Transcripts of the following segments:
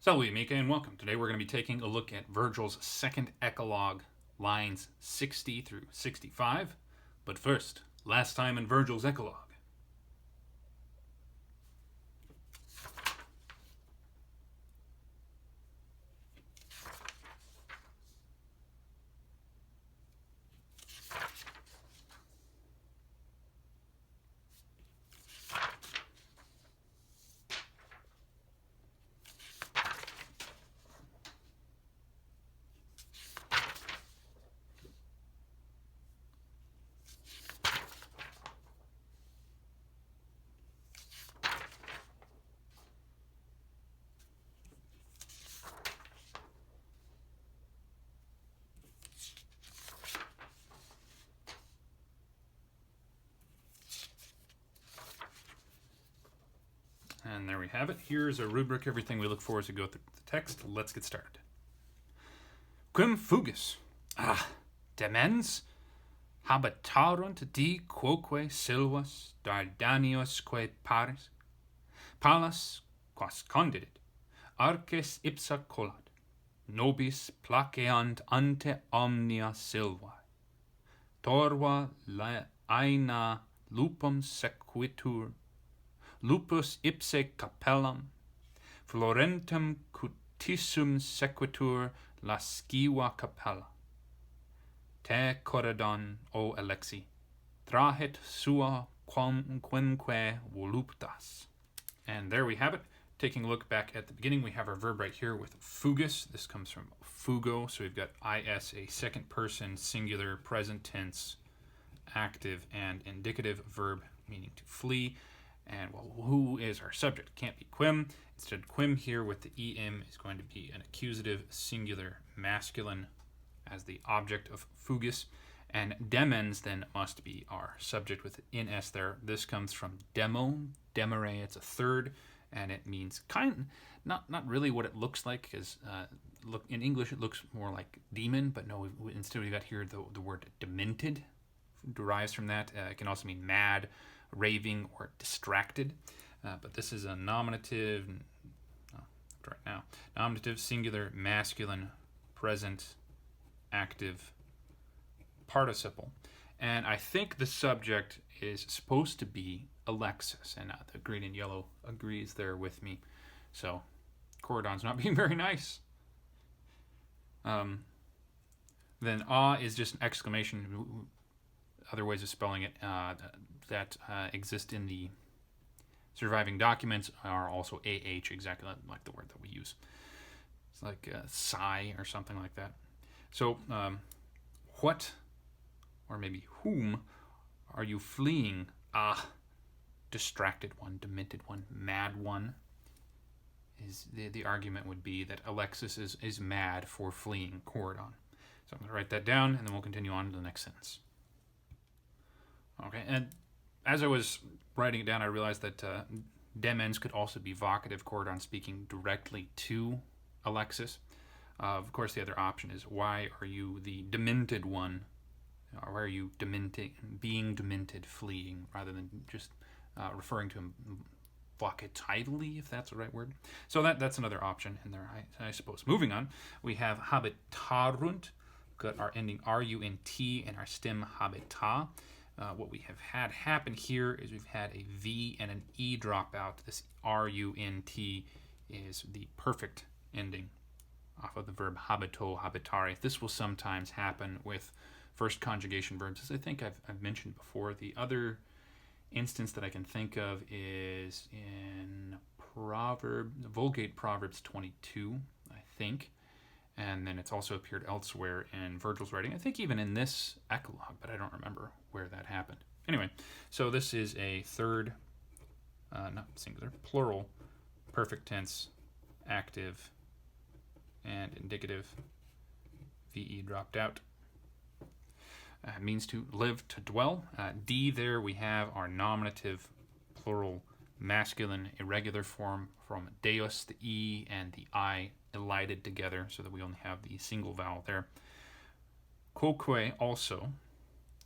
Salve, Mika, and welcome. Today we're going to be taking a look at Vergil's second Eclogue, lines 60 through 65. But first, last time in Vergil's Eclogue. And there we have it. Here's a rubric, everything we look for as we go through the text. Let's get started. Quim fugis. Demens habitarunt di quoque silvas Dardaniusque pares. Pallas quas condidit, arces ipsa colat. Nobis placeant ante omnia silvae. Torva aina lupum sequitur. Lupus ipse capellam, florentum cutissum sequitur lasciva capella. Te corridon, o Alexi, trahit sua quemque voluptas. And there we have it. Taking a look back at the beginning, we have our verb right here with fugis. This comes from fugo, so we've got is, a second person, singular, present tense, active, and indicative verb, meaning to flee. And well, who is our subject? Can't be quim. Instead, quim here with the em is going to be an accusative singular masculine as the object of fugis. And demens then must be our subject with an s there. This comes from demo, demere. It's a third, and it means not really what it looks like, because look in English it looks more like demon, but no, instead we got here the word demented derives from that. It can also mean mad, raving, or distracted, but this is a nominative. Right now, nominative, singular, masculine, present, active participle, and I think the subject is supposed to be Alexis, and the green and yellow agrees there with me. So, Corridon's not being very nice. Then is just an exclamation. Other ways of spelling it that exist in the surviving documents are also AH, exactly like the word that we use. It's like sigh or something like that. So what, or maybe whom, are you fleeing? Distracted one, demented one, mad one. Is the argument would be that Alexis is mad for fleeing Corridon. So I'm going to write that down, and then we'll continue on to the next sentence. Okay, and as I was writing it down, I realized that demens could also be vocative, Corridon speaking directly to Alexis. Of course, the other option is, why are you the demented one? Or why are you being demented, fleeing, rather than just referring to him vocatively, if that's the right word. So that's another option in there, I suppose. Moving on, we have habitarunt. Got our ending runt and our stem habita. What we have had happen here is we've had a V and an E drop out. This runt is the perfect ending off of the verb habito, habitare. This will sometimes happen with first conjugation verbs, as I think I've mentioned before. The other instance that I can think of is in Vulgate Proverbs 22, I think. And then it's also appeared elsewhere in Vergil's writing. I think even in this Eclogue, but I don't remember where that happened. Anyway, so this is a third, not singular, plural, perfect tense, active, and indicative. VE dropped out. Means to live, to dwell. D there we have our nominative, plural, masculine, irregular form from deus, the E and the I elided together, so that we only have the single vowel there. Quoque also.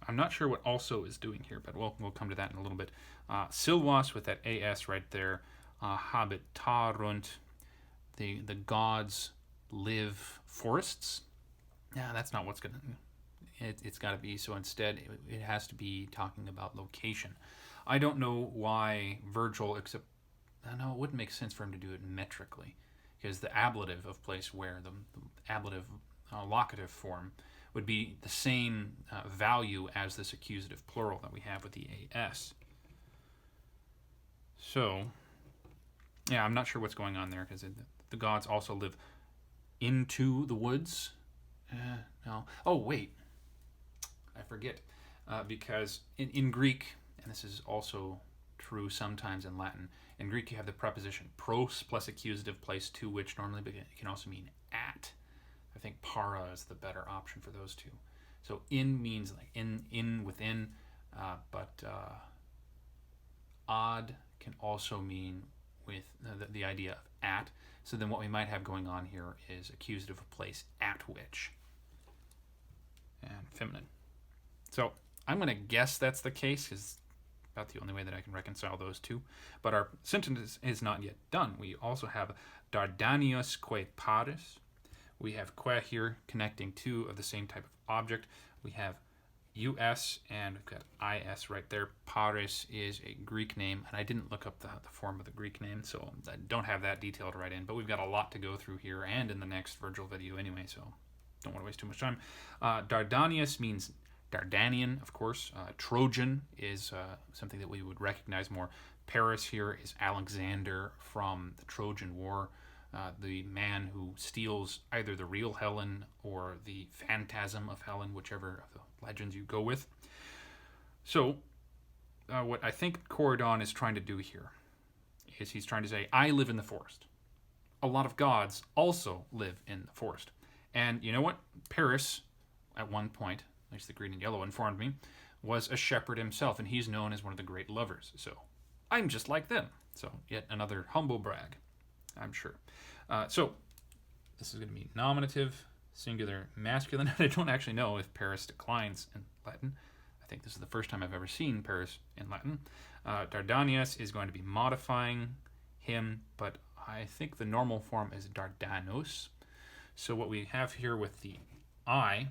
I'm not sure what also is doing here, but we'll come to that in a little bit. Silvas with that AS right there. Habitarunt. the gods live forests. Yeah, that's not what's going to... It's got to be. So instead, it has to be talking about location. I don't know why Vergil, except... I know it wouldn't make sense for him to do it metrically, because the ablative of place where, the ablative locative form, would be the same value as this accusative plural that we have with the as. So, yeah, I'm not sure what's going on there, because the gods also live into the woods. No. Oh, wait. I forget. Because in Greek, and this is also true sometimes in Latin, in Greek you have the preposition pros plus accusative place to which normally, but it can also mean at. I think para is the better option for those two. So in means like in within, but ad can also mean with the idea of at. So then what we might have going on here is accusative of place at which. And feminine. So I'm going to guess that's the case, because about the only way that I can reconcile those two. But our sentence is not yet done. We also have Dardanius que paris. We have que here connecting two of the same type of object. We have us, and we've got is right there. Paris is a Greek name, and I didn't look up the form of the Greek name, so I don't have that detail to write in. But we've got a lot to go through here and in the next Vergil video anyway, so don't want to waste too much time. Dardanius means Dardanian, of course. Trojan is something that we would recognize more. Paris here is Alexander from the Trojan War, the man who steals either the real Helen or the phantasm of Helen, whichever of the legends you go with. So, what I think Corydon is trying to do here is he's trying to say, I live in the forest. A lot of gods also live in the forest. And you know what? Paris, at one point, at least the green and yellow informed me, was a shepherd himself, and he's known as one of the great lovers. So, I'm just like them. So, yet another humble brag, I'm sure. So, this is going to be nominative, singular, masculine. I don't actually know if Paris declines in Latin. I think this is the first time I've ever seen Paris in Latin. Dardanius is going to be modifying him, but I think the normal form is Dardanos. So what we have here with the I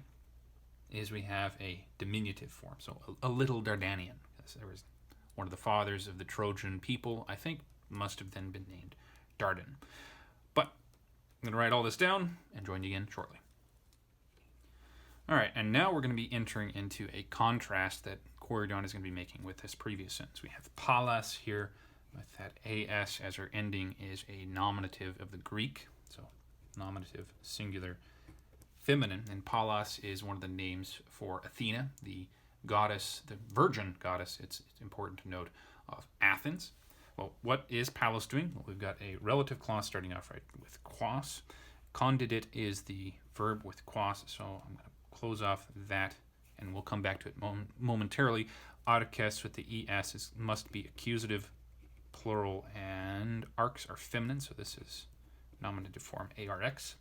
is we have a diminutive form, so a little Dardanian. There was one of the fathers of the Trojan people, I think, must have then been named Dardan. But I'm going to write all this down and join you again shortly. All right, and now we're going to be entering into a contrast that Corydon is going to be making with this previous sentence. We have palas here, with that as as our ending is a nominative of the Greek, so nominative, singular, feminine, and Pallas is one of the names for Athena, the goddess, the virgin goddess, it's important to note, of Athens. Well, what is Pallas doing? Well, we've got a relative clause starting off right with quas. Condidit is the verb with quas, so I'm going to close off that, and we'll come back to it momentarily. Arches with the es must be accusative, plural, and arcs are feminine, so this is nominative form arx.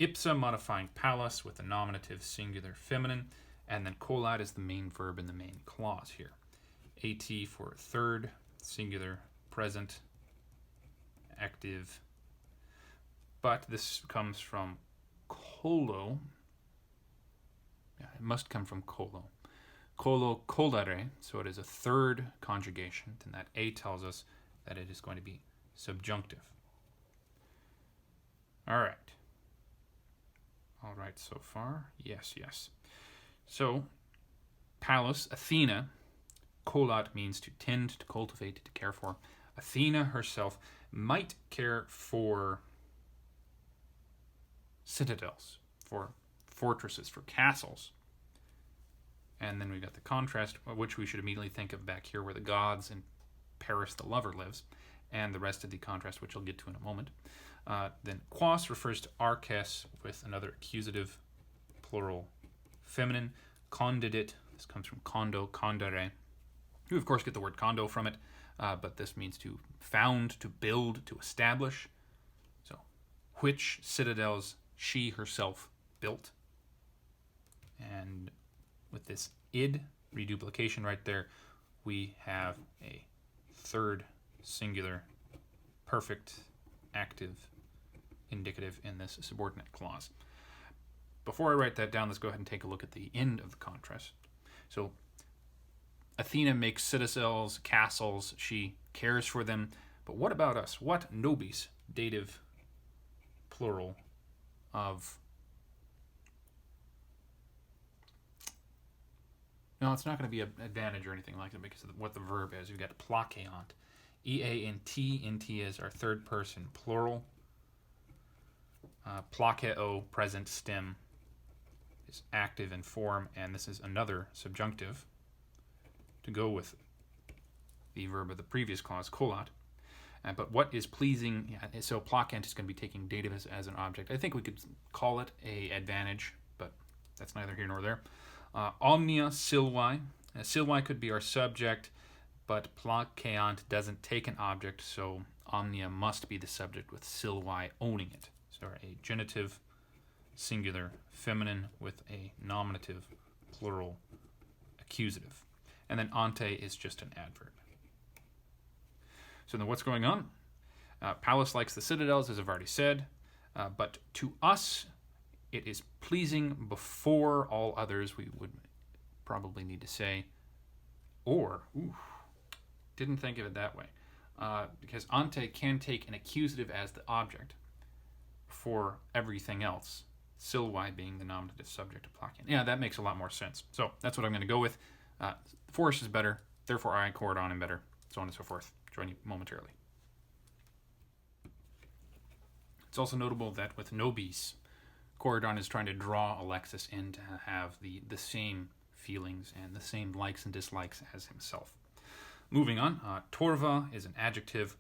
Ipsa modifying Pallas with the nominative singular feminine, and then colat is the main verb in the main clause here. At for third, singular, present, active, but this comes from colo. Yeah, it must come from colo. Colo colare, so it is a third conjugation, then that a tells us that it is going to be subjunctive. All right. All right so far? Yes, yes. So, Pallas, Athena, colat means to tend, to cultivate, to care for. Athena herself might care for citadels, for fortresses, for castles. And then we've got the contrast, which we should immediately think of back here, where the gods and Paris the lover lives, and the rest of the contrast, which I'll get to in a moment. Then quas refers to arches with another accusative, plural, feminine. Condidit, this comes from condo, condere. You, of course, get the word condo from it, but this means to found, to build, to establish. So, which citadels she herself built. And with this id, reduplication right there, we have a third singular, perfect, active indicative in this subordinate clause. Before I write that down, let's go ahead and take a look at the end of the contrast. So Athena makes citadels, castles, she cares for them. But what about us? What nobis, dative, plural, of... No, it's not going to be an advantage or anything like that because of what the verb is. We've got placeant. E-A-N-T, int is our third person plural. Placeo, present stem, is active in form, and this is another subjunctive to go with the verb of the previous clause, colat. But what is pleasing, so placent is going to be taking dative as an object. I think we could call it a advantage, but that's neither here nor there. Omnia silvae. Silvae could be our subject, but placeant doesn't take an object, so omnia must be the subject with silvae owning it. So a genitive, singular, feminine with a nominative, plural, accusative. And then ante is just an adverb. So then what's going on? Pallas likes the citadels, as I've already said, but to us, it is pleasing before all others, we would probably need to say, or, didn't think of it that way, because ante can take an accusative as the object for everything else, silvae being the nominative subject of placent. Yeah, that makes a lot more sense. So that's what I'm going to go with. Force is better, therefore I coridon am better, so on and so forth. Join you momentarily. It's also notable that with nobis, Coridon is trying to draw Alexis in to have the same feelings and the same likes and dislikes as himself. Moving on, torva is an adjective.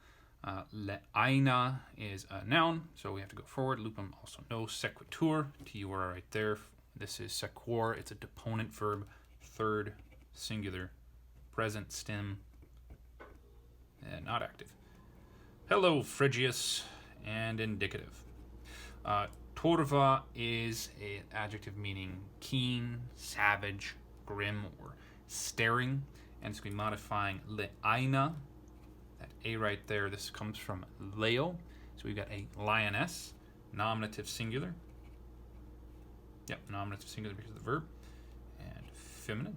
Leaina is a noun, so we have to go forward. Lupum also no. Sequitur, T-U-R right there. This is sequor, it's a deponent verb, third singular, present stem, and not active. Hello, Phrygius, and indicative. Torva is an adjective meaning keen, savage, grim, or staring, and it's going to be modifying leaina. That A right there, this comes from leo, so we've got a lioness, nominative singular. Yep, nominative singular because of the verb, and feminine.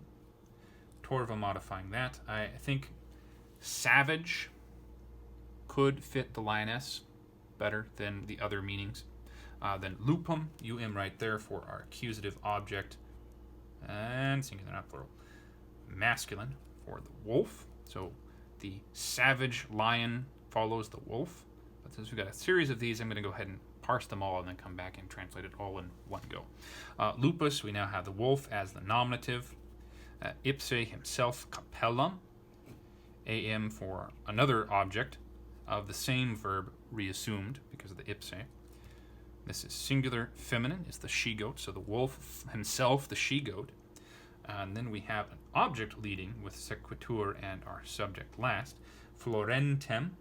Torva modifying that. I think savage could fit the lioness better than the other meanings. Then lupum, um right there for our accusative object, and singular, not plural. Masculine for the wolf. So the savage lion follows the wolf. But since we've got a series of these, I'm going to go ahead and parse them all and then come back and translate it all in one go. Lupus, we now have the wolf as the nominative. Ipse himself, capellum. Am for another object of the same verb reassumed because of the ipse. This is singular, feminine, is the she-goat, so the wolf himself, the she-goat. And then we have an object leading with sequitur and our subject last. Florentem.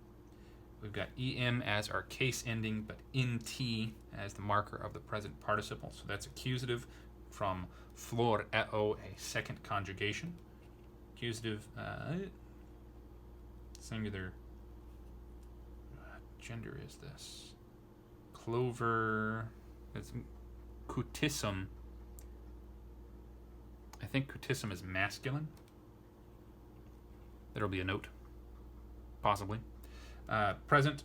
We've got em as our case ending, but int as the marker of the present participle. So that's accusative from floreo, a second conjugation. Accusative, singular, gender is this? Clover, it's cutissum. I think cutissum is masculine. There'll be a note, possibly. Present,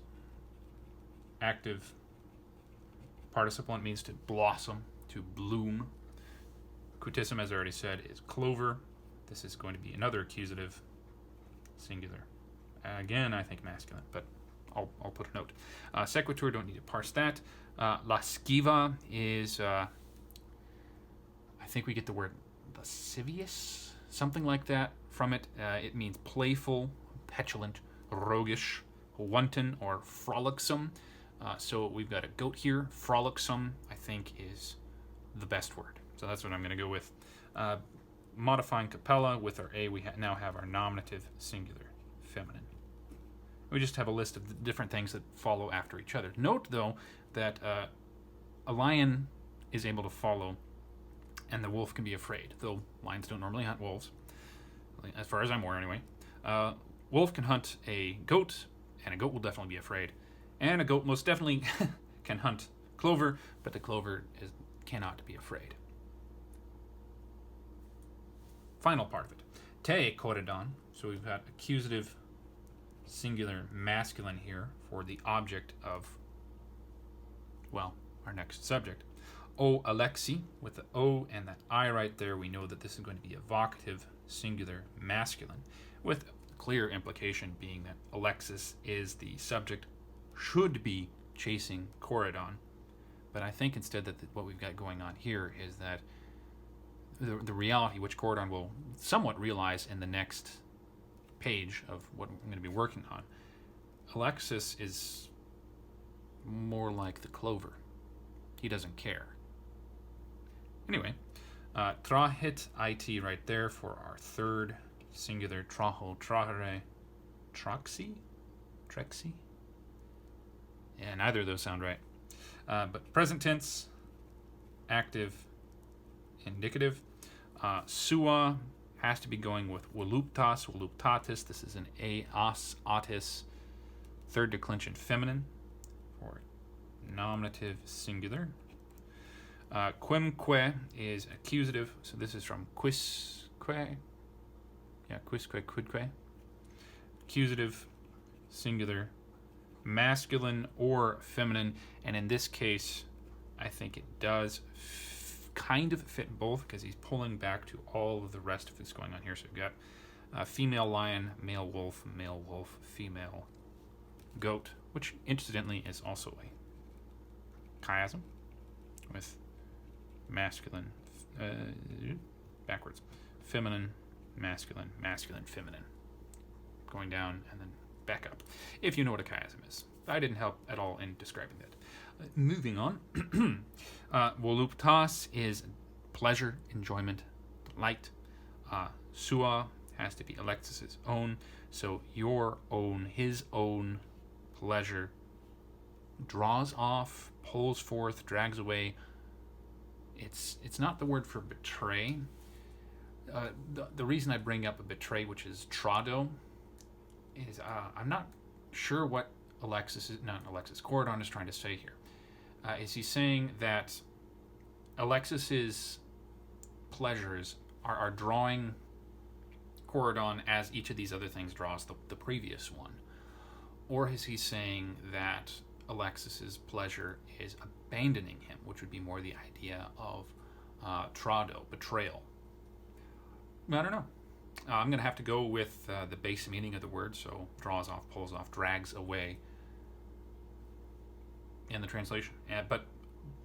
active, participle, it means to blossom, to bloom. Cutissum, as I already said, is clover. This is going to be another accusative, singular. Again, I think masculine, but I'll put a note. Sequitur, don't need to parse that. Lasciva is, I think we get the word lascivious, something like that from it. It means playful, petulant, roguish, wanton, or frolicsome. So we've got a goat here. Frolicsome, I think, is the best word. So that's what I'm going to go with. Modifying capella with our A, we now have our nominative, singular, feminine. We just have a list of the different things that follow after each other. Note, though, that a lion is able to follow and the wolf can be afraid, though lions don't normally hunt wolves, as far as I'm aware anyway. Wolf can hunt a goat, and a goat will definitely be afraid. And a goat most definitely can hunt clover, but the clover cannot be afraid. Final part of it. Te koredon. So we've got accusative singular masculine here for the object of, well, our next subject. O Alexi, with the O and that I right there, we know that this is going to be a vocative singular masculine, with clear implication being that Alexis is the subject, should be chasing Coridon. But I think instead that what we've got going on here is that the reality which Coridon will somewhat realize in the next page of what I'm going to be working on. Alexis is more like the clover. He doesn't care. Anyway, trahit it right there for our third singular traho trahere troxy? Trexy? Yeah, neither of those sound right. But present tense, active, indicative. Sua has to be going with voluptas, voluptatis. This is an aas, autis, third declension feminine for nominative singular. Quemque is accusative, so this is from quisque. Yeah, quisque, quidque. Accusative, singular, masculine or feminine, and in this case, I think it does kind of fit both because he's pulling back to all of the rest of this going on here. So we've got female lion, male wolf, female goat, which incidentally is also a chiasm with masculine, backwards, feminine, masculine, masculine, feminine, going down and then back up, if you know what a chiasm is. I didn't help at all in describing that. Moving on, voluptas is pleasure, enjoyment, delight. Sua has to be Alexis's own, so your own, his own pleasure draws off, pulls forth, drags away. It's not the word for betray. The reason I bring up a betray, which is trado, is I'm not sure what Coridon is trying to say here. Is he saying that Alexis's pleasures are drawing Coridon as each of these other things draws the previous one? Or is he saying that Alexis's pleasure is abandoning him, which would be more the idea of trado, betrayal? I don't know. I'm going to have to go with the base meaning of the word, so draws off, pulls off, drags away in the translation. But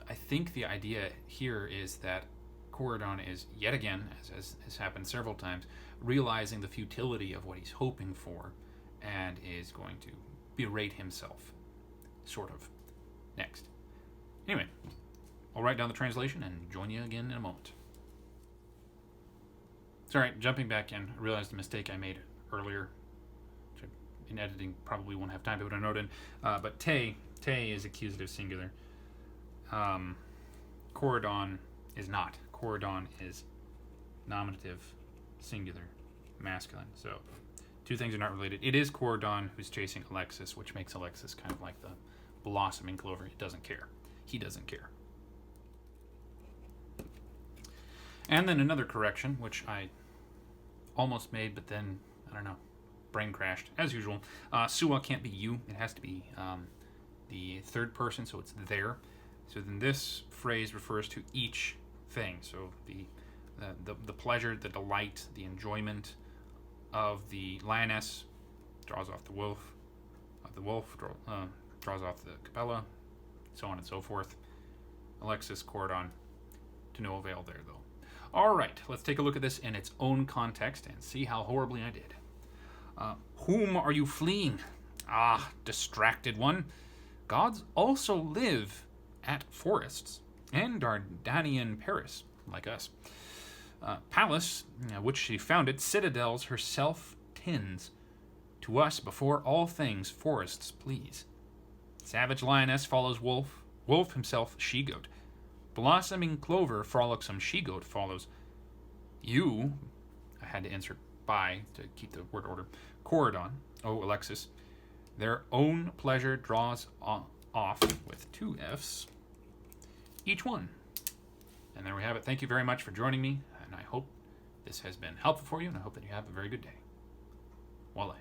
I think the idea here is that Coridon is, yet again, as has happened several times, realizing the futility of what he's hoping for and is going to berate himself, sort of, next. Anyway, I'll write down the translation and join you again in a moment. It's all right, jumping back in, I realized the mistake I made earlier, which in editing probably won't have time to put a note in, but te is accusative singular. Coridon is not. Coridon is nominative singular masculine. So two things are not related. It is Coridon who's chasing Alexis, which makes Alexis kind of like the blossoming clover. He doesn't care. He doesn't care. And then another correction, which I almost made, but then, I don't know, brain crashed, as usual. Sua can't be you. It has to be the third person, so it's there. So then this phrase refers to each thing. So the pleasure, the delight, the enjoyment of the lioness draws off the wolf, draws off the capella, so on and so forth. Alexis, Coridon, to no avail there, though. All right, let's take a look at this in its own context and see how horribly I did. Whom are you fleeing? Ah, distracted one. Gods also live at forests and are Danaan Paris, like us. Palace, which she founded, citadels herself tends. To us, before all things, forests please. Savage lioness follows wolf, wolf himself she-goat. Blossoming clover, frolicsome she-goat follows. You, I had to insert by to keep the word order, Coridon, O Alexis, their own pleasure draws off with 2 Fs each one. And there we have it. Thank you very much for joining me, and I hope this has been helpful for you, and I hope that you have a very good day. Wale.